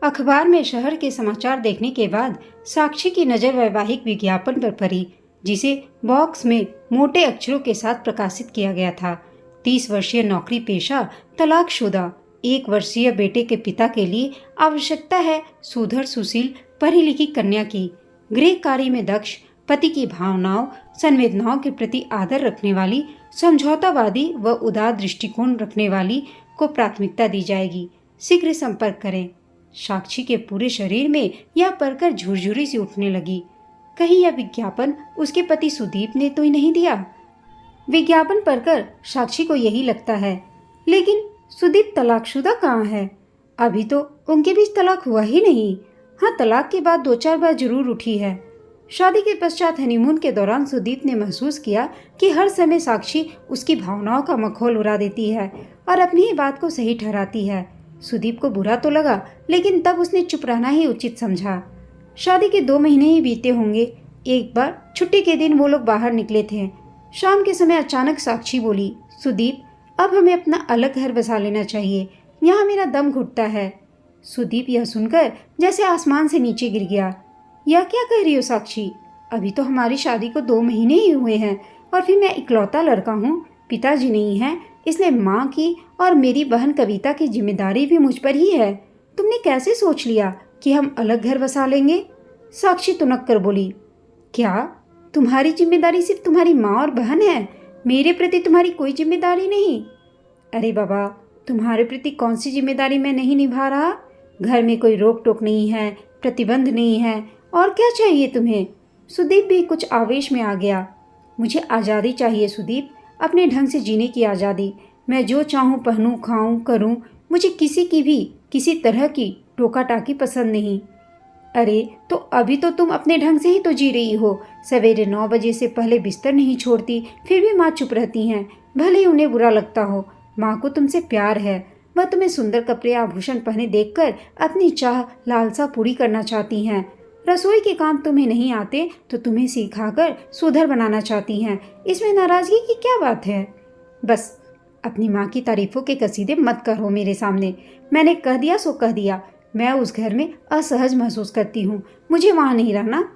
अखबार में शहर के समाचार देखने के बाद साक्षी की नज़र वैवाहिक विज्ञापन पर पड़ी, जिसे बॉक्स में मोटे अक्षरों के साथ प्रकाशित किया गया था। 30 वर्षीय नौकरी पेशा, तलाकशुदा, 1 वर्षीय बेटे के पिता के लिए आवश्यकता है सुधर सुशील पढ़ी लिखी कन्या की। गृहकार्य में दक्ष, पति की भावनाओं संवेदनाओं के प्रति आदर रखने वाली, समझौतावादी व उदार दृष्टिकोण रखने वाली को प्राथमिकता दी जाएगी। शीघ्र संपर्क करें। साक्षी के पूरे शरीर में यह पढ़कर झुरझुरी सी उठने लगी। कहीं यह विज्ञापन उसके पति सुदीप ने तो ही नहीं दिया। विज्ञापन पढ़कर साक्षी को यही लगता है, लेकिन सुदीप तलाकशुदा कहाँ है? अभी तो उनके बीच तलाक हुआ ही नहीं। हाँ, तलाक के बाद 2-4 बार जरूर उठी है। शादी के पश्चात हनीमून के दौरान सुदीप ने महसूस किया कि हर समय साक्षी उसकी भावनाओं का मखौल उड़ा देती है और अपनी ही बात को सही ठहराती है। सुदीप को बुरा तो लगा, लेकिन तब उसने चुप रहना ही उचित समझा। शादी के 2 महीने ही बीते होंगे। एक बार छुट्टी के दिन वो लोग बाहर निकले थे। शाम के समय अचानक साक्षी बोली, सुदीप, अब हमें अपना अलग घर बसा लेना चाहिए, यहाँ मेरा दम घुटता है। सुदीप यह सुनकर जैसे आसमान से नीचे गिर गया। यह क्या कह रही हो साक्षी? अभी तो हमारी शादी को 2 महीने ही हुए हैं और फिर मैं इकलौता लड़का हूँ, पिताजी नहीं है, इसलिए माँ की और मेरी बहन कविता की जिम्मेदारी भी मुझ पर ही है। तुमने कैसे सोच लिया कि हम अलग घर बसा लेंगे? साक्षी तुनक कर बोली, क्या तुम्हारी जिम्मेदारी सिर्फ तुम्हारी माँ और बहन है? मेरे प्रति तुम्हारी कोई जिम्मेदारी नहीं? अरे बाबा, तुम्हारे प्रति कौन सी जिम्मेदारी मैं नहीं निभा रहा? घर में कोई रोक टोक नहीं है, प्रतिबंध नहीं है, और क्या चाहिए तुम्हें? सुदीप भी कुछ आवेश में आ गया। मुझे आज़ादी चाहिए सुदीप, अपने ढंग से जीने की आज़ादी। मैं जो चाहूँ पहनूँ, खाऊँ, करूँ। मुझे किसी की भी किसी तरह की टोका टाकी पसंद नहीं। अरे तो अभी तो तुम अपने ढंग से ही तो जी रही हो। सवेरे 9 बजे से पहले बिस्तर नहीं छोड़ती, फिर भी माँ चुप रहती हैं, भले ही उन्हें बुरा लगता हो। माँ को तुमसे प्यार है, वह तुम्हें सुंदर कपड़े आभूषण पहने देखकर अपनी चाह लालसा पूरी करना चाहती हैं। रसोई के काम तुम्हें नहीं आते तो तुम्हें सिखाकर सुधर बनाना चाहती हैं। इसमें नाराजगी की क्या बात है? बस अपनी माँ की तारीफों के कसीदे मत करो मेरे सामने। मैंने कह दिया सो कह दिया। मैं उस घर में असहज महसूस करती हूँ, मुझे वहाँ नहीं रहना।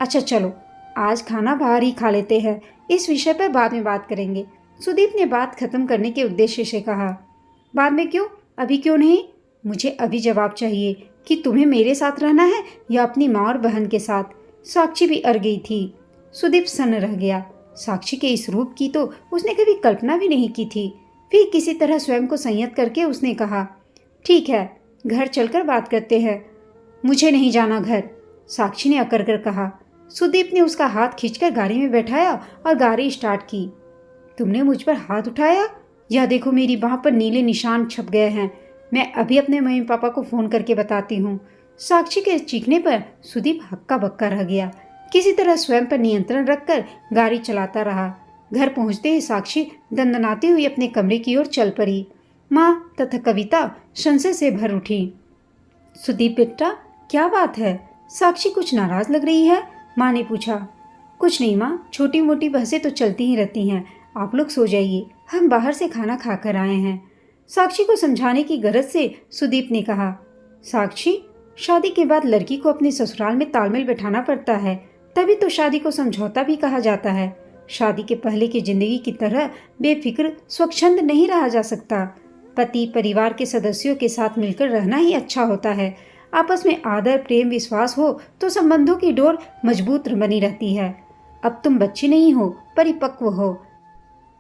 अच्छा चलो, आज खाना बाहर ही खा लेते हैं, इस विषय पर बाद में बात करेंगे। सुदीप ने बात खत्म करने के उद्देश्य से कहा। बाद में क्यों? अभी क्यों नहीं? मुझे अभी जवाब चाहिए कि तुम्हें मेरे साथ रहना है या अपनी माँ और बहन के साथ। साक्षी भी अड़ गई थी। सुदीप सन्न रह गया। साक्षी के इस रूप की तो उसने कभी कल्पना भी नहीं की थी। फिर किसी तरह स्वयं को संयत करके उसने कहा, ठीक है, घर चलकर बात करते हैं। मुझे नहीं जाना घर, साक्षी ने अकड़ कर कहा। सुदीप ने उसका हाथ खींचकर गाड़ी में बैठाया और गाड़ी स्टार्ट की। तुमने मुझ पर हाथ उठाया? यह देखो, मेरी बाह पर नीले निशान छप गए हैं। मैं अभी अपने मम्मी पापा को फ़ोन करके बताती हूँ। साक्षी के चीखने पर सुदीप हक्का बक्का रह गया। किसी तरह स्वयं पर नियंत्रण रखकर गाड़ी चलाता रहा। घर पहुँचते ही साक्षी दंदनाती हुई अपने कमरे की ओर चल पड़ी। माँ तथा कविता संशय से भर उठी। सुदीप बेटा, क्या बात है? साक्षी कुछ नाराज लग रही है। माँ ने पूछा। कुछ नहीं माँ, छोटी मोटी बहसें तो चलती ही रहती हैं। आप लोग सो जाइए, हम बाहर से खाना खाकर आए हैं। साक्षी को समझाने की गरज से सुदीप ने कहा। साक्षी, शादी के बाद लड़की को अपने ससुराल में तालमेल बैठाना पड़ता है, तभी तो शादी को समझौता भी कहा जाता है। शादी के पहले की जिंदगी की तरह बेफिक्र स्वच्छंद नहीं रहा जा सकता। पति परिवार के सदस्यों के साथ मिलकर रहना ही अच्छा होता है। आपस में आदर प्रेम विश्वास हो तो संबंधों की डोर मजबूत बनी रहती है। अब तुम बच्ची नहीं हो, परिपक्व हो।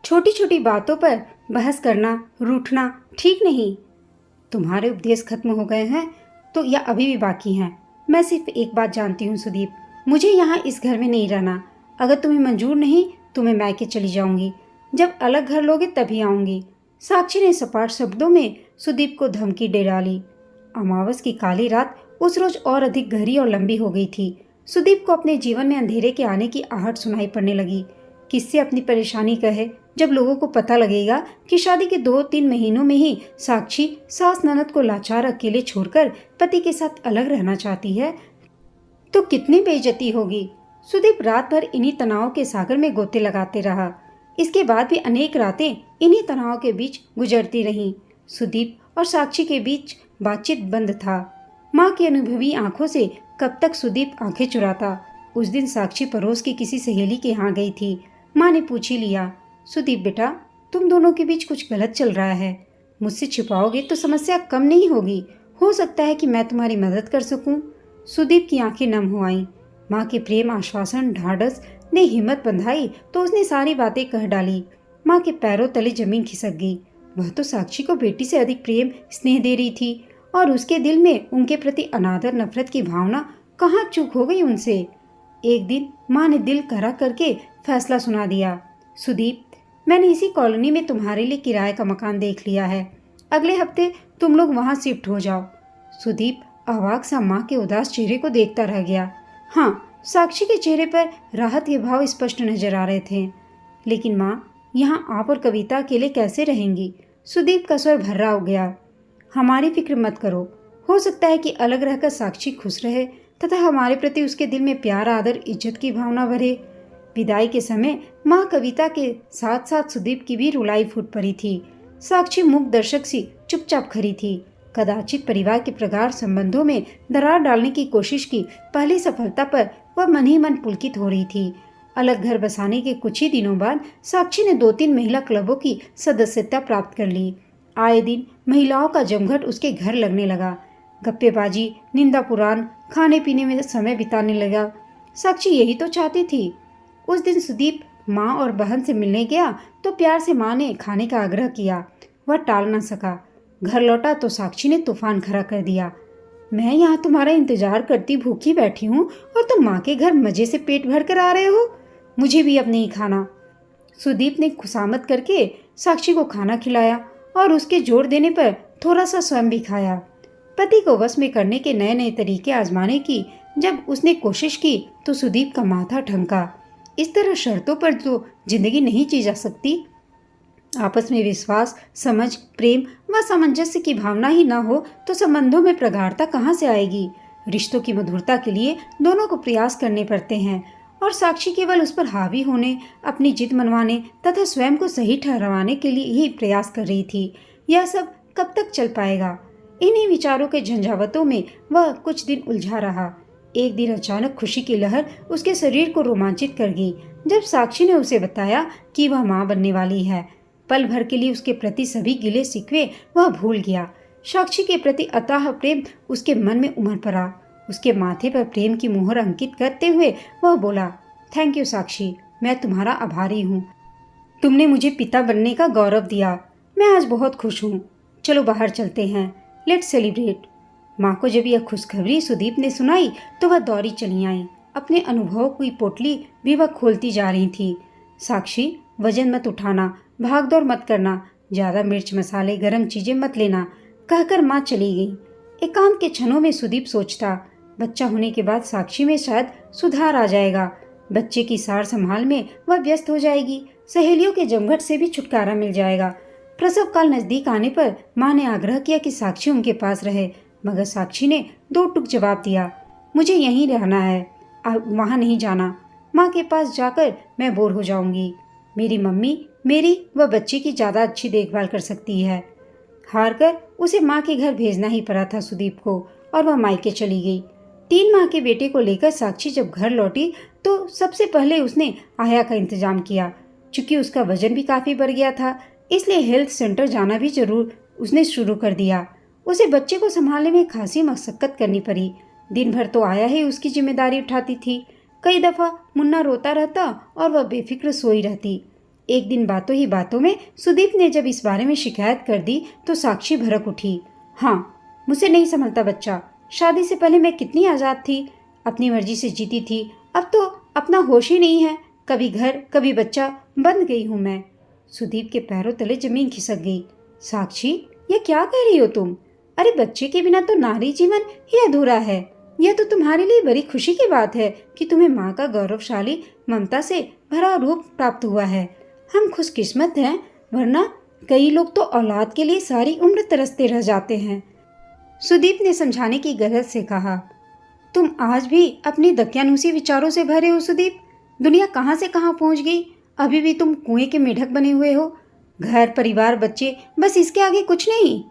छोटी छोटी बातों पर बहस करना, रूठना ठीक नहीं। तुम्हारे उपदेश खत्म हो गए हैं तो या अभी भी बाकी हैं? मैं सिर्फ एक बात जानती हूँ सुदीप, मुझे यहाँ इस घर में नहीं रहना। अगर तुम्हें मंजूर नहीं तो मैं मैके चली जाऊंगी। जब अलग घर लोगे तभी आऊंगी। साक्षी ने सपाट शब्दों में सुदीप को धमकी दे डाली। अमावस की काली रात उस रोज और अधिक गहरी और लंबी हो गई थी। सुदीप को अपने जीवन में अंधेरे के आने की आहट सुनाई पड़ने लगी। किससे अपनी परेशानी कहे? जब लोगों को पता लगेगा कि शादी के 2-3 महीनों में ही साक्षी सास ननद को लाचार अकेले छोड़कर पति के साथ अलग रहना चाहती है, तो कितनी बेइज्जती होगी। सुदीप रात भर इन्हीं तनावों के सागर में गोते लगाते रहा। इसके बाद भी अनेक रातें इन्हीं तनावों के बीच गुजरती रहीं। सुदीप और साक्षी के बीच बातचीत बंद था। माँ की अनुभवी आंखों से कब तक सुदीप आंखें चुराता। उस दिन साक्षी पड़ोस की किसी सहेली के यहाँ गई थी। माँ ने पूछ ही लिया, सुदीप बेटा, तुम दोनों के बीच कुछ गलत चल रहा है। मुझसे छिपाओगे तो समस्या कम नहीं होगी। हो सकता है कि मैं तुम्हारी मदद कर सकूं। सुदीप की आंखें नम हो आईं। माँ के प्रेम आश्वासन ढाढ़स ने हिम्मत बंधाई तो उसने सारी बातें कह डाली। माँ के पैरों तले जमीन खिसक गई। वह तो साक्षी को बेटी से अधिक प्रेम स्नेह दे रही थी और उसके दिल में उनके प्रति अनादर नफरत की भावना कहाँ चूक हो गई उनसे। एक दिन माँ ने दिल करा करके फैसला सुना दिया, सुदीप, मैंने इसी कॉलोनी में तुम्हारे लिए किराए का मकान देख लिया है। अगले हफ्ते तुम लोग वहाँ शिफ्ट हो जाओ। सुदीप अवाक सा माँ के उदास चेहरे को देखता रह गया। हाँ, साक्षी के चेहरे पर राहत के भाव स्पष्ट नजर आ रहे थे। लेकिन माँ, यहाँ आप और कविता अकेले कैसे रहेंगी? सुदीप का स्वर भर्रा हो गया। हमारी फिक्र मत करो। हो सकता है कि अलग रहकर साक्षी खुश रहे तथा हमारे प्रति उसके दिल में प्यार, आदर, इज्जत की भावना भरे। विदाई के समय माँ कविता के साथ साथ सुदीप की भी रुलाई फूट पड़ी थी। साक्षी मूक दर्शक सी चुपचाप खड़ी थी। कदाचित परिवार के प्रगाढ़ संबंधों में दरार डालने की कोशिश की पहली सफलता पर वह मन ही मन पुलकित हो रही थी। अलग घर बसाने के कुछ ही दिनों बाद साक्षी ने 2-3 महिला क्लबों की सदस्यता प्राप्त कर ली। आए दिन महिलाओं का जमघट उसके घर लगने लगा। गप्पेबाजी, निंदा पुराण, खाने पीने में समय बिताने लगा। साक्षी यही तो चाहती थी। उस दिन सुदीप माँ और बहन से मिलने गया तो प्यार से माँ ने खाने का आग्रह किया। वह टाल न सका। घर लौटा तो साक्षी ने तूफान खड़ा कर दिया। मैं यहाँ तुम्हारा इंतजार करती भूखी बैठी हूँ और तुम माँ के घर मजे से पेट भर कर आ रहे हो। मुझे भी अब नहीं खाना। सुदीप ने खुशामद करके साक्षी को खाना खिलाया और उसके जोर देने पर थोड़ा सा स्वयं भी खाया। पति को वश में करने के नए नए तरीके आजमाने की जब उसने कोशिश की तो सुदीप का माथा ठनका। इस तरह शर्तों पर तो जिंदगी नहीं जी जा सकती। आपस में विश्वास, समझ, प्रेम व सामंजस्य की भावना ही ना हो तो संबंधों में प्रगाढ़ता कहाँ से आएगी? रिश्तों की मधुरता के लिए दोनों को प्रयास करने पड़ते हैं और साक्षी केवल उस पर हावी होने, अपनी जिद मनवाने तथा स्वयं को सही ठहराने के लिए ही प्रयास कर रही थी। यह सब कब तक चल पाएगा? इन्हीं विचारों के झंझावतों में वह कुछ दिन उलझा रहा। एक दिन अचानक खुशी की लहर उसके शरीर को रोमांचित कर गई जब साक्षी ने उसे बताया कि वह मां बनने वाली है। पल भर के लिए उसके प्रति सभी गिले शिकवे वह भूल गया। साक्षी के प्रति अथाह प्रेम उसके मन में उमड़ पड़ा। उसके माथे पर प्रेम की मोहर अंकित करते हुए वह बोला, थैंक यू साक्षी, मैं तुम्हारा आभारी हूँ। तुमने मुझे पिता बनने का गौरव दिया। मैं आज बहुत खुश हूँ। चलो बाहर चलते हैं, लेट्स सेलिब्रेट। माँ को जब यह खुशखबरी सुदीप ने सुनाई तो वह दौड़ी चली आई। अपने अनुभवों की पोटली भी वह खोलती जा रही थी। साक्षी, वजन मत उठाना, भाग दौड़ मत करना, ज्यादा मिर्च मसाले गरम चीजें मत लेना, कहकर माँ चली गई। एकांत के क्षणों में सुदीप सोचता, बच्चा होने के बाद साक्षी में शायद सुधार आ जाएगा। बच्चे की सार संभाल में वह व्यस्त हो जाएगी। सहेलियों के जमघट से भी छुटकारा मिल जाएगा। प्रसव काल नजदीक आने पर माँ ने आग्रह किया कि साक्षी उनके पास रहे, मगर साक्षी ने 2 टूक जवाब दिया, मुझे यहीं रहना है, वहाँ नहीं जाना। माँ के पास जाकर मैं बोर हो जाऊंगी। मेरी मम्मी मेरी व बच्चे की ज़्यादा अच्छी देखभाल कर सकती है। हार कर उसे माँ के घर भेजना ही पड़ा था सुदीप को और वह मायके चली गई। 3 माह के बेटे को लेकर साक्षी जब घर लौटी तो सबसे पहले उसने आया का इंतजाम किया। चूंकि उसका वजन भी काफ़ी बढ़ गया था, इसलिए हेल्थ सेंटर जाना भी जरूर उसने शुरू कर दिया। उसे बच्चे को संभालने में खासी मशक्कत करनी पड़ी। दिन भर तो आया ही उसकी जिम्मेदारी उठाती थी। कई दफ़ा मुन्ना रोता रहता और वह बेफिक्र सोई रहती। एक दिन बातों ही बातों में सुदीप ने जब इस बारे में शिकायत कर दी तो साक्षी भड़क उठी। हाँ, मुझसे नहीं संभलता बच्चा। शादी से पहले मैं कितनी आज़ाद थी, अपनी मर्जी से जीती थी। अब तो अपना होश ही नहीं है। कभी घर कभी बच्चा, बंद गई हूँ मैं। सुदीप के पैरों तले जमीन खिसक गई। साक्षी, ये क्या कह रही हो तुम? अरे बच्चे के बिना तो नारी जीवन ही अधूरा है। यह तो तुम्हारे लिए बड़ी खुशी की बात है कि तुम्हें माँ का गौरवशाली ममता से भरा रूप प्राप्त हुआ है। हम खुशकिस्मत हैं, वरना कई लोग तो औलाद के लिए सारी उम्र तरसते रह जाते हैं। सुदीप ने समझाने की गरज से कहा, तुम आज भी अपनी दकियानूसी विचारों से भरे हो सुदीप। दुनिया कहाँ से कहाँ पहुँच गई। अभी भी तुम कुएं के मेढक बने हुए हो। घर परिवार बच्चे, बस इसके आगे कुछ नहीं।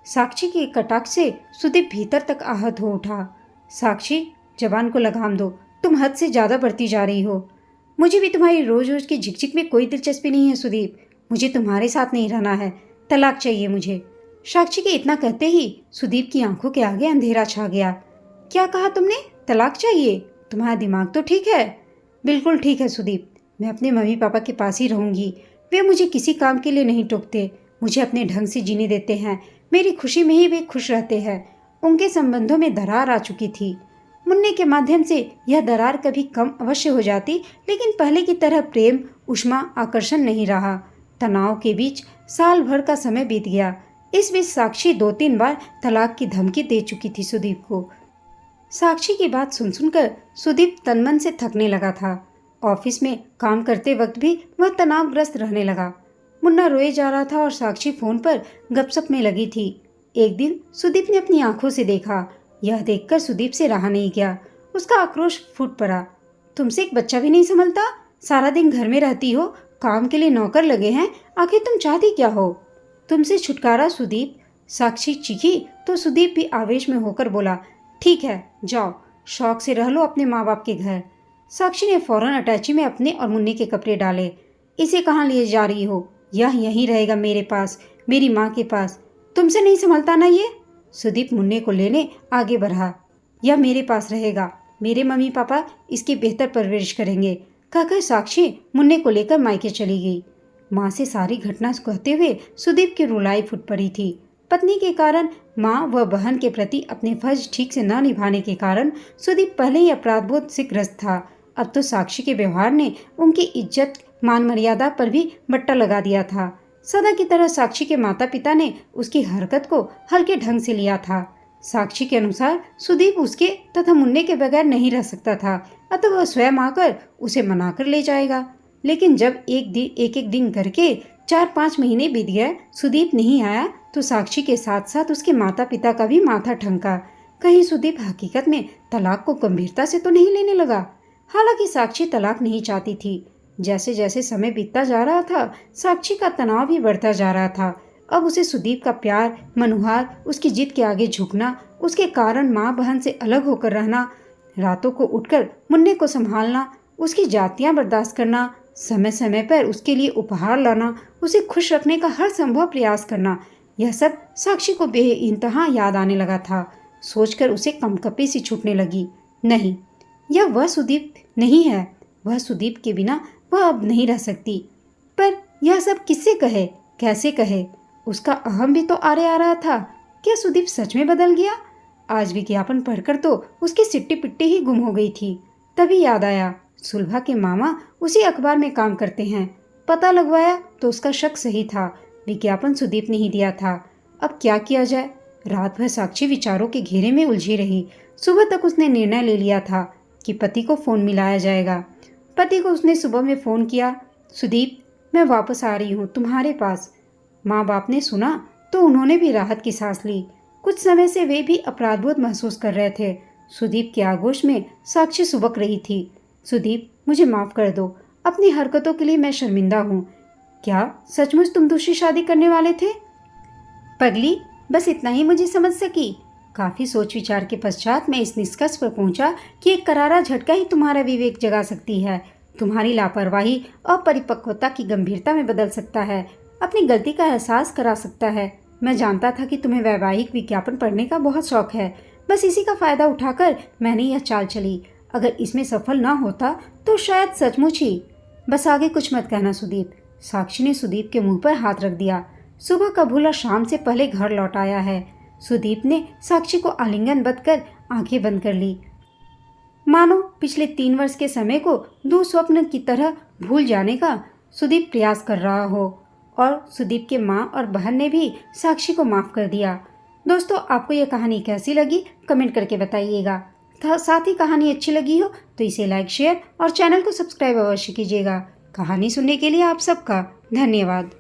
साक्षी के कटाक्ष से सुदीप भीतर तक आहत हो उठा। साक्षी, जबान को लगाम दो, तुम हद से ज्यादा बढ़ती जा रही हो। मुझे भी तुम्हारी रोज रोज की झिकझिक में कोई दिलचस्पी नहीं है सुदीप। मुझे तुम्हारे साथ नहीं रहना है, तलाक चाहिए मुझे। साक्षी के इतना कहते ही सुदीप की आंखों के आगे अंधेरा छा गया। क्या कहा तुमने? तलाक चाहिए? तुम्हारा दिमाग तो ठीक है? बिल्कुल ठीक है सुदीप, मैं अपने मम्मी पापा के पास ही रहूंगी। वे मुझे किसी काम के लिए नहीं टोकते, मुझे अपने ढंग से जीने देते हैं। मेरी खुशी में ही वे खुश रहते हैं। उनके संबंधों में दरार आ चुकी थी। मुन्ने के माध्यम से यह दरार कभी कम अवश्य हो जाती, लेकिन पहले की तरह प्रेम, उष्मा, आकर्षण नहीं रहा। तनाव के बीच साल भर का समय बीत गया। इस बीच साक्षी 2-3 बार तलाक की धमकी दे चुकी थी सुदीप को। साक्षी की बात सुन सुनकर सुदीप तनमन से थकने लगा था। ऑफिस में काम करते वक्त भी वह तनावग्रस्त रहने लगा। मुन्ना रोए जा रहा था और साक्षी फोन पर गपशप में लगी थी। एक दिन सुदीप ने अपनी आंखों से देखा। यह देखकर सुदीप से रहा नहीं गया। उसका आक्रोश फूट पड़ा। तुमसे एक बच्चा भी नहीं संभलता? सारा दिन घर में रहती हो, काम के लिए नौकर लगे हैं, आखिर तुम चाहती क्या हो? तुमसे छुटकारा सुदीप। साक्षी चीखी तो सुदीप भी आवेश में होकर बोला, ठीक है, जाओ, शौक से रह लो अपने माँ बाप के घर। साक्षी ने फौरन अटैची में अपने और मुन्ने के कपड़े डाले। इसे कहाँ ले जा रही हो? यह यहीं रहेगा मेरे पास, मेरी माँ के पास। तुमसे नहीं संभलता ना ये? सुदीप मुन्ने को लेने आगे बढ़ा। यह मेरे पास रहेगा, मेरे मम्मी पापा इसकी बेहतर परवरिश करेंगे, कहकर साक्षी मुन्ने को लेकर मायके चली गई। माँ से सारी घटना कहते हुए सुदीप की रुलाई फूट पड़ी थी। पत्नी के कारण, माँ व बहन के प्रति अपने फर्ज ठीक से न निभाने के कारण सुदीप पहले ही अपराधबोध से ग्रस्त था। अब तो साक्षी के व्यवहार ने उनकी इज्जत, मान मर्यादा पर भी बट्टा लगा दिया था। सदा की तरह साक्षी के माता पिता ने उसकी हरकत को हल्के ढंग से लिया था। साक्षी के अनुसार सुदीप उसके तथा मुन्ने के बगैर नहीं रह सकता था, अतः वह स्वयं आकर उसे मनाकर ले जाएगा। लेकिन जब एक एक दिन करके 4-5 महीने बीत गए, सुदीप नहीं आया, तो साक्षी के साथ साथ उसके माता पिता का भी माथा ठनका। कहीं सुदीप हकीकत में तलाक को गंभीरता से तो नहीं लेने लगा। हालांकि साक्षी तलाक नहीं चाहती थी। जैसे जैसे समय बीतता जा रहा था, साक्षी का तनाव भी बढ़ता जा रहा था। अब उसे सुदीप का प्यार, मनुहार, उसकी जिद के आगे झुकना, उसके कारण माँ बहन से अलग होकर रहना, रातों को उठकर मुन्ने को संभालना, उसकी जातियाँ बर्दाश्त करना, समय समय पर उसके लिए उपहार लाना, उसे खुश रखने का हर संभव प्रयास करना, यह सब साक्षी को बेइंतहा याद आने लगा था। सोचकर उसे कंपकपी सी छूटने लगी। नहीं, यह वह सुदीप नहीं है। वह सुदीप के बिना वह अब नहीं रह सकती। पर यह सब किससे कहे, कैसे कहे? उसका अहम भी तो आरे आ रहा था। क्या सुदीप सच में बदल गया? आज विज्ञापन पढ़कर तो उसकी सिट्टी पिट्टी ही गुम हो गई थी। तभी याद आया, सुलभा के मामा उसी अखबार में काम करते हैं। पता लगवाया तो उसका शक सही था। विज्ञापन सुदीप ने ही दिया था। अब क्या किया जाए? रात भर साक्षी विचारों के घेरे में उलझी रही। सुबह तक उसने निर्णय ले लिया था कि पति को फोन मिलाया जाएगा। पति को उसने सुबह में फोन किया, सुदीप, मैं वापस आ रही हूँ तुम्हारे पास। माँ बाप ने सुना तो उन्होंने भी राहत की सांस ली। कुछ समय से वे भी अपराधबोध महसूस कर रहे थे। सुदीप के आगोश में साक्षी सुबक रही थी। सुदीप, मुझे माफ कर दो, अपनी हरकतों के लिए मैं शर्मिंदा हूँ। क्या सचमुच तुम दूसरी शादी करने वाले थे? पगली, बस इतना ही मुझे समझ सकी। काफी सोच विचार के पश्चात मैं इस निष्कर्ष पर पहुंचा कि एक करारा झटका ही तुम्हारा विवेक जगा सकती है। तुम्हारी लापरवाही अपरिपक्वता की गंभीरता में बदल सकता है, अपनी गलती का एहसास करा सकता है। मैं जानता था कि तुम्हें वैवाहिक विज्ञापन पढ़ने का बहुत शौक है। बस इसी का फायदा उठाकर मैंने यह चाल चली। अगर इसमें सफल ना होता तो शायद सचमुच ही। बस आगे कुछ मत कहना सुदीप। साक्षी ने सुदीप के मुंह पर हाथ रख दिया। सुबह का भूला शाम से पहले घर लौट आया है। सुदीप ने साक्षी को आलिंगन कर आंखें बंद कर ली। मानो पिछले 3 वर्ष के समय को दुस्वप्न की तरह भूल जाने का सुदीप प्रयास कर रहा हो। और सुदीप के माँ और बहन ने भी साक्षी को माफ कर दिया। दोस्तों, आपको यह कहानी कैसी लगी कमेंट करके बताइएगा। साथ ही कहानी अच्छी लगी हो तो इसे लाइक, शेयर और चैनल को सब्सक्राइब अवश्य कीजिएगा। कहानी सुनने के लिए आप सबका धन्यवाद।